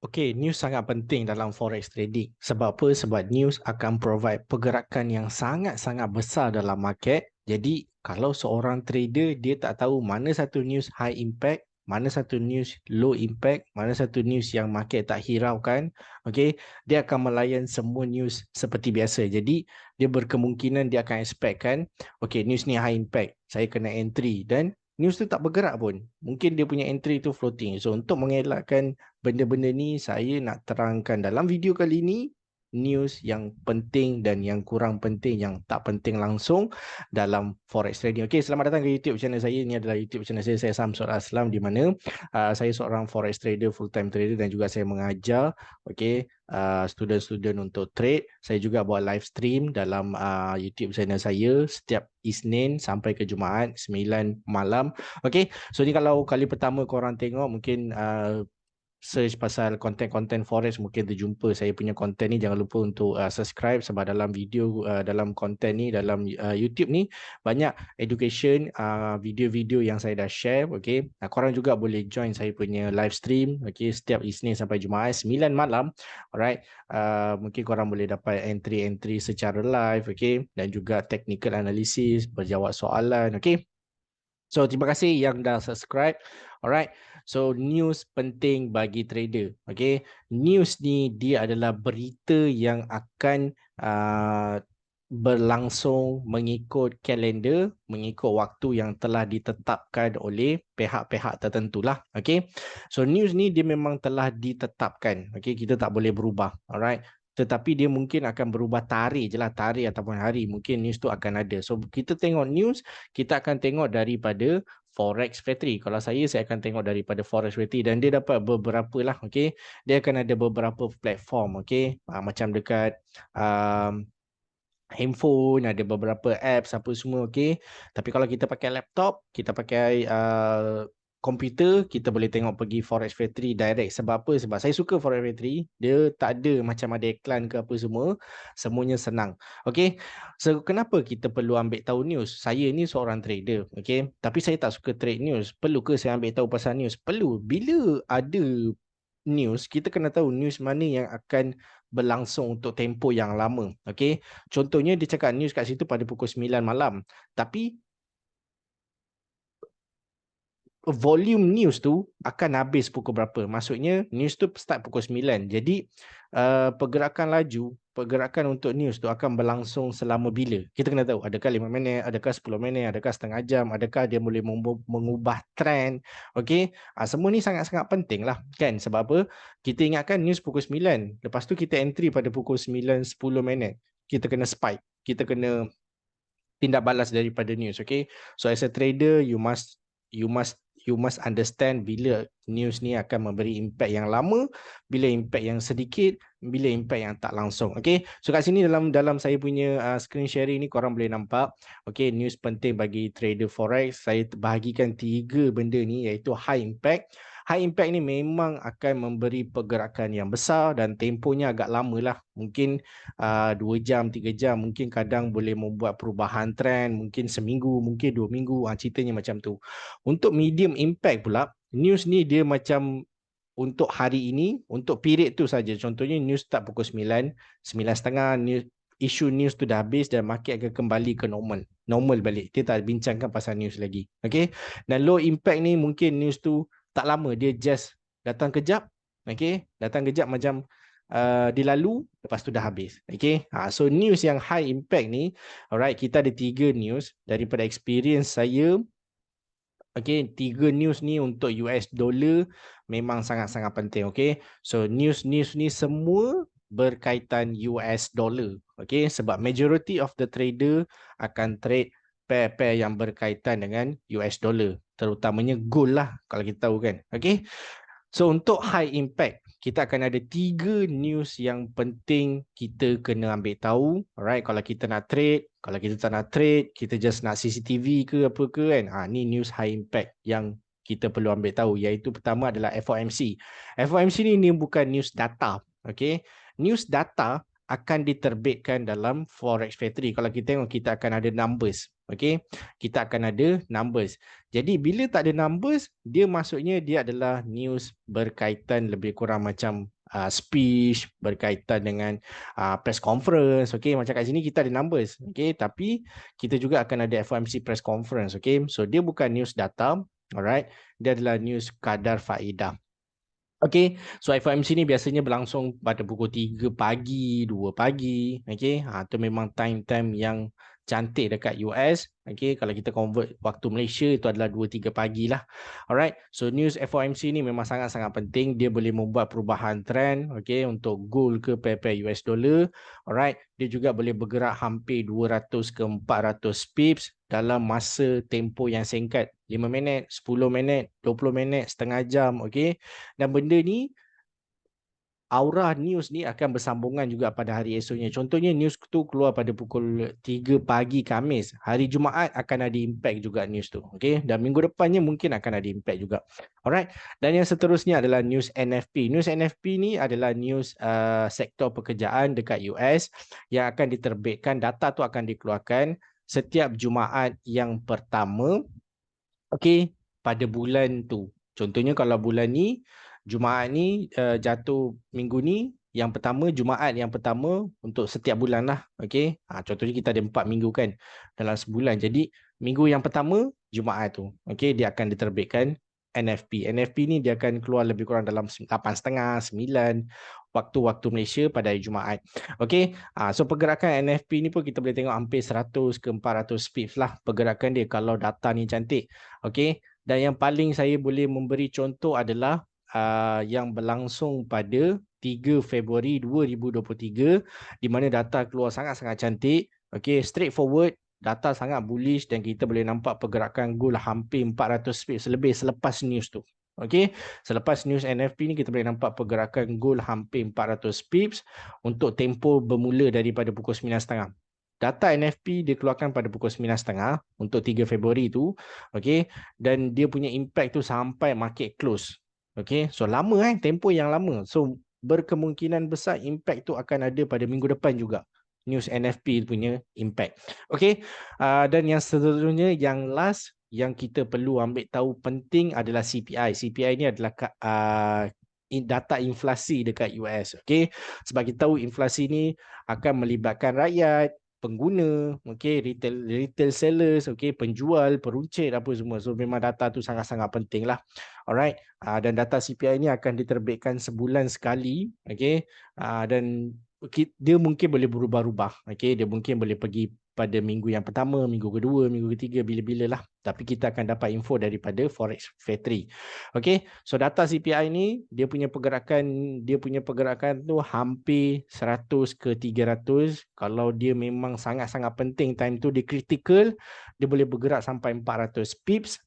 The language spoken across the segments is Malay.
Okey, news sangat penting dalam forex trading. Sebab apa? Sebab news akan provide pergerakan yang sangat-sangat besar dalam market. Jadi, kalau seorang trader dia tak tahu mana satu news high impact, mana satu news low impact, mana satu news yang market tak hiraukan, okey, dia akan melayan semua news seperti biasa. Jadi, dia berkemungkinan dia akan expect kan, okey, news ni high impact, saya kena entry dan news tu tak bergerak pun. Mungkin dia punya entry tu floating. So, untuk mengelakkan benda-benda ni saya nak terangkan dalam video kali ni news yang penting dan yang kurang penting, yang tak penting langsung dalam forex trading. Okey, selamat datang ke YouTube channel saya. Ini adalah YouTube channel saya Samsul Aslam, di mana saya seorang forex trader, full time trader, dan juga saya mengajar okey student-student untuk trade. Saya juga buat live stream dalam YouTube channel saya setiap Isnin sampai ke Jumaat 9 malam. Okey, so ni kalau kali pertama korang tengok, mungkin search pasal konten-konten forex mungkin terjumpa saya punya konten ni. Jangan lupa untuk subscribe, sebab dalam video dalam konten ni, dalam YouTube ni banyak education video-video yang saya dah share. Okey, korang juga boleh join saya punya live stream okey setiap Isnin sampai Jumaat 9 malam. Alright, mungkin korang boleh dapat entry-entry secara live, okey, dan juga technical analysis, berjawab soalan. Okey, so terima kasih yang dah subscribe. Alright. So news penting bagi trader. Okay. News ni dia adalah berita yang akan berlangsung mengikut kalender, mengikut waktu yang telah ditetapkan oleh pihak-pihak tertentu lah. Okay. So news ni dia memang telah ditetapkan. Okay. Kita tak boleh berubah. Alright. Tetapi dia mungkin akan berubah tarikh je lah, tarikh ataupun hari. Mungkin news tu akan ada. So kita tengok news, kita akan tengok daripada Forex Factory. Kalau saya akan tengok daripada Forex Factory, dan dia dapat beberapa lah, okey. Dia akan ada beberapa platform, okey. Macam dekat handphone, ada beberapa apps apa semua, okey. Tapi kalau kita pakai laptop, kita pakai komputer, kita boleh tengok pergi Forex Factory direct. Sebab apa? Sebab saya suka Forex Factory. Dia tak ada macam ada iklan ke apa semua. Semuanya senang. Okey. So kenapa kita perlu ambil tahu news? Saya ni seorang trader, okey. Tapi saya tak suka trade news. Perlu ke saya ambil tahu pasal news? Perlu. Bila ada news, kita kena tahu news mana yang akan berlangsung untuk tempoh yang lama. Okey. Contohnya dia cakap news kat situ pada pukul 9 malam. Tapi volume news tu akan habis pukul berapa? Maksudnya news tu start pukul 9. Jadi pergerakan laju, pergerakan untuk news tu akan berlangsung selama bila? Kita kena tahu, adakah 5 minit, adakah 10 minit, adakah setengah jam, adakah dia boleh mengubah trend. Okey, semua ni sangat-sangat penting lah kan. Sebab apa? Kita ingatkan news pukul 9. Lepas tu kita entry pada pukul 9:10 minit. Kita kena spike. Kita kena tindak balas daripada news. Okay, so as a trader, you must you must understand bila news ni akan memberi impact yang lama, bila impact yang sedikit, bila impact yang tak langsung. Okay, so kat sini dalam saya punya screen sharing ni korang boleh nampak, okay, news penting bagi trader forex. Saya bahagikan 3 benda ni, iaitu high impact. High impact ni memang akan memberi pergerakan yang besar dan tempohnya agak lama lah. Mungkin 2 jam, 3 jam, mungkin kadang boleh membuat perubahan trend, mungkin seminggu, mungkin 2 minggu, ceritanya macam tu. Untuk medium impact pula, news ni dia macam untuk hari ini, untuk period tu saja. Contohnya news start pukul 9, 9:30, isu news tu dah habis dan market akan kembali ke normal. Normal balik. Dia tak bincangkan pasal news lagi. Okay? Dan low impact ni mungkin news tu tak lama, dia just datang kejap. Okay? Datang kejap macam dia lalu, lepas tu dah habis. Okay? So news yang high impact ni, alright, kita ada 3 news daripada experience saya. Okay, 3 news ni untuk US dollar memang sangat-sangat penting. Okay, so news ni semua berkaitan US dollar. Okay, sebab majority of the trader akan trade pair-pair yang berkaitan dengan US dollar, terutamanya gold lah kalau kita tahu kan. Okay, so untuk high impact, kita akan ada 3 news yang penting kita kena ambil tahu. Alright, kalau kita nak trade, kalau kita tak nak trade, kita just nak CCTV ke apa ke kan. Ni news high impact yang kita perlu ambil tahu, iaitu pertama adalah FOMC. FOMC ni bukan news data. Okay, news data akan diterbitkan dalam Forex Factory. Kalau kita tengok, kita akan ada numbers. Okay, kita akan ada numbers. Jadi bila tak ada numbers, dia maksudnya dia adalah news berkaitan lebih kurang macam speech, berkaitan dengan press conference. Okay, macam kat sini kita ada numbers. Okay, tapi kita juga akan ada FOMC press conference. Okay, so dia bukan news data. Alright, dia adalah news kadar faedah. Okay, so FOMC ni biasanya berlangsung pada pukul 3 pagi, 2 pagi. Okay, tu memang time-time yang cantik dekat US. Okay, kalau kita convert waktu Malaysia itu adalah 2-3 pagi lah. Alright, so news FOMC ni memang sangat-sangat penting. Dia boleh membuat perubahan trend, okay, untuk gold ke pair US dollar. Alright, dia juga boleh bergerak hampir 200 ke 400 pips dalam masa tempoh yang singkat. 5 minit, 10 minit, 20 minit, setengah jam, okay. Dan benda ni, aura news ni akan bersambungan juga pada hari esoknya. Contohnya news tu keluar pada pukul 3 pagi Khamis. Hari Jumaat akan ada impact juga news tu. Okay? Dan minggu depannya mungkin akan ada impact juga. Alright. Dan yang seterusnya adalah news NFP. News NFP ni adalah news sektor pekerjaan dekat US yang akan diterbitkan. Data tu akan dikeluarkan setiap Jumaat yang pertama. Okay, pada bulan tu. Contohnya kalau bulan ni, Jumaat ni jatuh minggu ni, yang pertama, Jumaat yang pertama untuk setiap bulan lah. Okay, contohnya kita ada 4 minggu kan dalam sebulan. Jadi, minggu yang pertama, Jumaat tu. Okay, dia akan diterbitkan NFP. NFP ni dia akan keluar lebih kurang dalam 8.30, 9 waktu-waktu Malaysia pada hari Jumaat. Okay, so pergerakan NFP ni pun kita boleh tengok hampir 100 ke 400 pips lah pergerakan dia kalau data ni cantik. Okay, dan yang paling saya boleh memberi contoh adalah yang berlangsung pada 3 Februari 2023 di mana data keluar sangat-sangat cantik. Okay, straightforward, data sangat bullish dan kita boleh nampak pergerakan gold hampir 400 pips lebih selepas news tu. Okay, selepas news NFP ni kita boleh nampak pergerakan gold hampir 400 pips untuk tempoh bermula daripada pukul 9.30. Data NFP dikeluarkan pada pukul 9.30 untuk 3 Februari tu. Okay, dan dia punya impact tu sampai market close. Okay, so lama tempoh yang lama. So berkemungkinan besar impact tu akan ada pada minggu depan juga. News NFP punya impact. Okay, dan yang seterusnya, yang last yang kita perlu ambil tahu penting adalah CPI. CPI ni adalah data inflasi dekat US. Okay, sebab kita tahu inflasi ni akan melibatkan rakyat, pengguna, okay, retail sellers, okay, penjual, peruncit apa semua. So memang data tu sangat-sangat penting lah. Alright, dan data CPI ni akan diterbitkan sebulan sekali, okay, dan dia mungkin boleh berubah-ubah, okay, dia mungkin boleh pergi pada minggu yang pertama, minggu kedua, minggu ketiga, bila-bila lah. Tapi kita akan dapat info daripada Forex Factory. Okay, so data CPI ni dia punya pergerakan tu hampir 100 ke 300. Kalau dia memang sangat-sangat penting time tu, dia critical, dia boleh bergerak sampai 400 pips.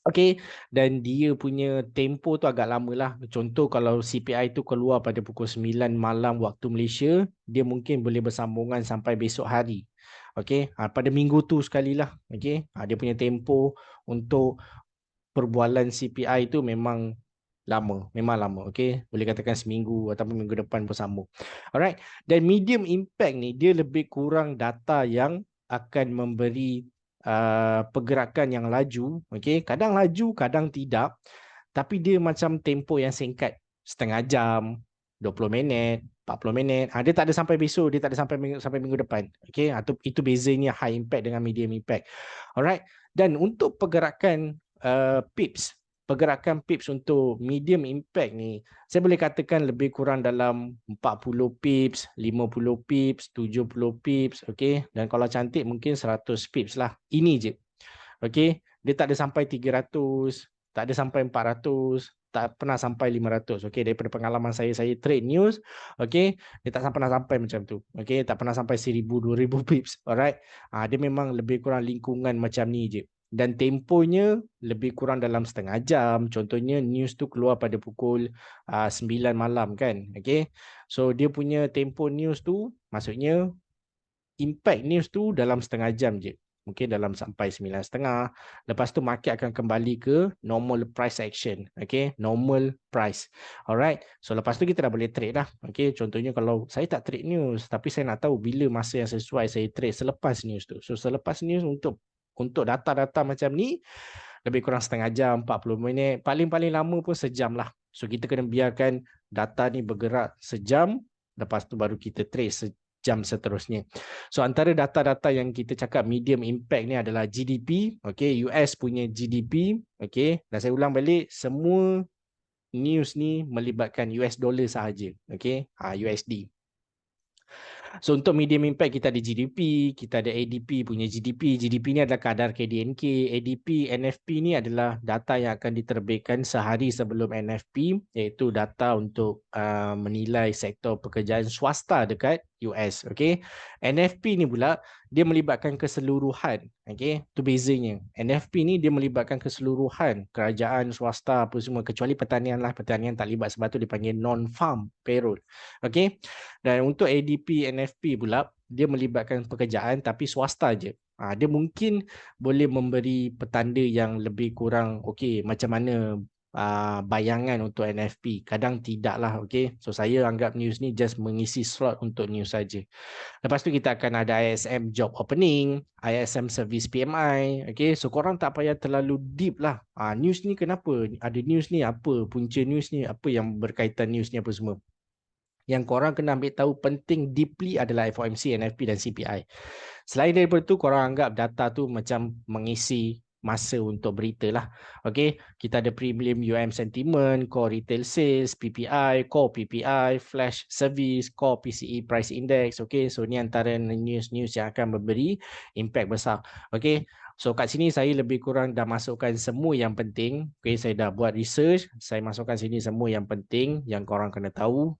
Okay, dan dia punya tempo tu agak lama lah. Contoh kalau CPI tu keluar pada pukul 9 malam waktu Malaysia, dia mungkin boleh bersambungan sampai besok hari. Okay, pada minggu tu sekali lah. Okay, dia punya tempo untuk perbualan CPI tu memang lama. Okay, boleh katakan seminggu ataupun minggu depan bersambung. Alright, dan medium impact ni dia lebih kurang data yang akan memberi pergerakan yang laju. Okay, kadang laju, kadang tidak. Tapi dia macam tempo yang singkat. Setengah jam, 20 minit, 40 minit. Dia tak ada sampai besok, dia tak ada sampai minggu depan. Okay, itu bezanya high impact dengan medium impact. Alright, dan untuk pergerakan pips untuk medium impact ni, saya boleh katakan lebih kurang dalam 40 pips, 50 pips, 70 pips, okay? Dan kalau cantik mungkin 100 pips lah. Ini je. Okay? Dia tak ada sampai 300, tak ada sampai 400, tak pernah sampai 500. Okay? Daripada pengalaman saya trade news, okay? Dia tak pernah sampai macam tu. Okay? Tak pernah sampai 1000, 2000 pips. Alright? Dia memang lebih kurang lingkungan macam ni je. Dan temponya lebih kurang dalam setengah jam. Contohnya news tu keluar pada pukul 9 malam kan. Okay? So dia punya tempo news tu maksudnya impact news tu dalam setengah jam je. Mungkin dalam sampai 9.30. Lepas tu market akan kembali ke normal price action. Okay? Normal price. Alright. So lepas tu kita dah boleh trade lah. Okay? Contohnya kalau saya tak trade news tapi saya nak tahu bila masa yang sesuai saya trade selepas news tu. So selepas news untuk data-data macam ni lebih kurang setengah jam, 40 minit, paling-paling lama pun sejam lah. So kita kena biarkan data ni bergerak sejam, lepas tu baru kita trade sejam seterusnya. So antara data-data yang kita cakap medium impact ni adalah GDP, okay, US punya GDP, okay, dan saya ulang balik, semua news ni melibatkan US dollar sahaja, okay, USD. So untuk medium impact kita ada GDP, kita ada ADP punya GDP. GDP ni adalah kadar KDNK, ADP, NFP ni adalah data yang akan diterbitkan sehari sebelum NFP, iaitu data untuk menilai sektor pekerjaan swasta dekat US. Okay. NFP ni pula dia melibatkan keseluruhan. Okay. Itu bezanya. NFP ni dia melibatkan keseluruhan kerajaan, swasta apa semua, kecuali pertanian lah. Pertanian tak libat sebab tu dipanggil non-farm payroll. Okay. Dan untuk ADP, NFP pula, dia melibatkan pekerjaan tapi swasta je. Dia mungkin boleh memberi petanda yang lebih kurang okey macam mana bayangan untuk NFP. Kadang tidak lah, okey. So saya anggap news ni just mengisi slot untuk news saja. Lepas tu kita akan ada ISM job opening, ISM service PMI, okey. So korang tak payah terlalu deep lah. News ni kenapa? Ada news ni apa? Punca news ni apa yang berkaitan news ni apa semua? Yang korang kena ambil tahu penting deeply adalah FOMC, NFP dan CPI. Selain daripada tu, korang anggap data tu macam mengisi masa untuk berita lah. Okay, kita ada premium UM sentiment, core retail sales, PPI, core PPI, flash service, core PCE price index. Okay, so ni antara news-news yang akan memberi impact besar. Okay, so kat sini saya lebih kurang dah masukkan semua yang penting. Okay, saya dah buat research, saya masukkan sini semua yang penting yang korang kena tahu.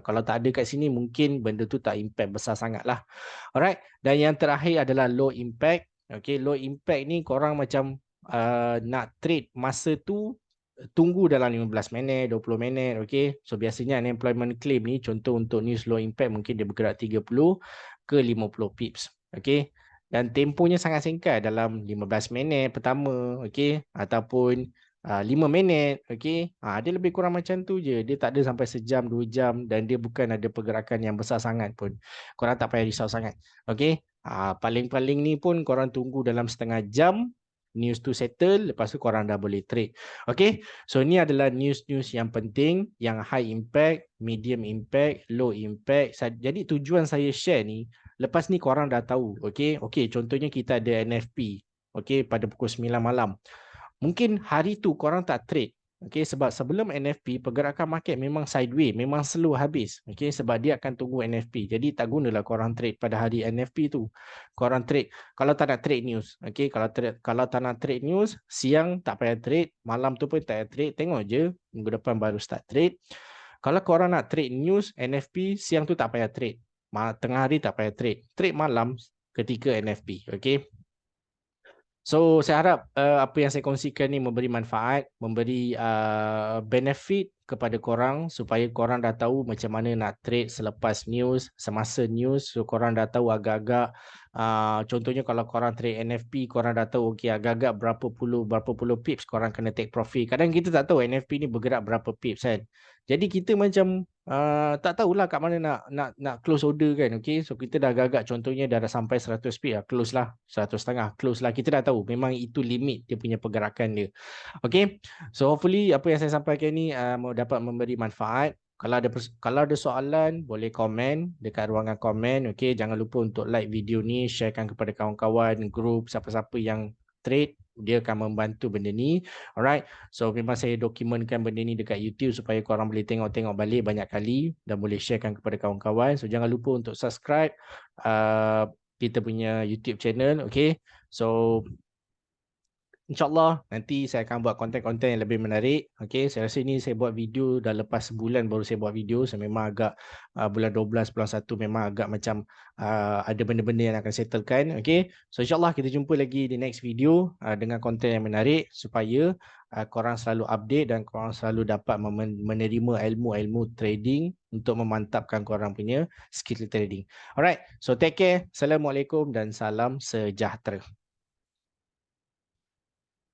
Kalau tak ada kat sini mungkin benda tu tak impact besar sangat lah. Alright, dan yang terakhir adalah low impact. Okay, low impact ni korang macam nak trade masa tu tunggu dalam 15 minit, 20 minit, okay. So biasanya unemployment claim ni contoh untuk news low impact mungkin dia bergerak 30 ke 50 pips, okay. Dan tempohnya sangat singkat dalam 15 minit pertama, okay, ataupun 5 minit, okay. Dia lebih kurang macam tu je. Dia tak ada sampai sejam, 2 jam dan dia bukan ada pergerakan yang besar sangat pun. Korang tak payah risau sangat, okay. Paling-paling ni pun korang tunggu dalam setengah jam, news tu settle, lepas tu korang dah boleh trade. Okay, so ni adalah news-news yang penting, yang high impact, medium impact, low impact. Jadi tujuan saya share ni, lepas ni korang dah tahu, okay. Okay, contohnya kita ada NFP, okay, pada pukul 9 malam. Mungkin hari tu korang tak trade. Okay, sebab sebelum NFP, pergerakan market memang sideways, memang slow habis. Okay, sebab dia akan tunggu NFP. Jadi tak gunalah korang trade pada hari NFP tu. Korang trade, kalau tak nak trade news. Okay, kalau tak nak trade news, siang tak payah trade, malam tu pun tak payah trade. Tengok je, minggu depan baru start trade. Kalau korang nak trade news, NFP, siang tu tak payah trade. Tengah hari tak payah trade. Trade malam ketika NFP. Okay. So saya harap apa yang saya kongsikan ni memberi manfaat, memberi benefit kepada korang supaya korang dah tahu macam mana nak trade selepas news, semasa news. So korang dah tahu agak-agak contohnya kalau korang trade NFP, korang dah tahu okey agak-agak berapa puluh pips korang kena take profit. Kadang kita tak tahu NFP ni bergerak berapa pips kan. Jadi kita macam tak tahulah kat mana nak close order kan. Okay, so kita dah agak-agak contohnya dah sampai 100 pip close lah, 100.5 close lah. Kita dah tahu memang itu limit dia punya pergerakan dia. Okay, so hopefully apa yang saya sampaikan ni mau dapat memberi manfaat. Kalau ada soalan boleh komen dekat ruangan komen. Okay, jangan lupa untuk like video ni, sharekan kepada kawan-kawan, group, siapa-siapa yang trade, dia akan membantu benda ni. Alright, so memang saya dokumenkan benda ni dekat YouTube supaya korang boleh tengok-tengok balik banyak kali dan boleh sharekan kepada kawan-kawan. So jangan lupa untuk subscribe kita punya YouTube channel. Okay, so InsyaAllah nanti saya akan buat konten-konten yang lebih menarik. Okay, saya rasa ini saya buat video dah lepas sebulan baru saya buat video. Saya memang agak bulan 12, bulan 1 memang agak macam ada benda-benda yang akan settlekan. Okay, so insyaAllah kita jumpa lagi di next video dengan konten yang menarik supaya korang selalu update dan korang selalu dapat menerima ilmu-ilmu trading untuk memantapkan korang punya skill trading. Alright, so take care. Assalamualaikum dan salam sejahtera.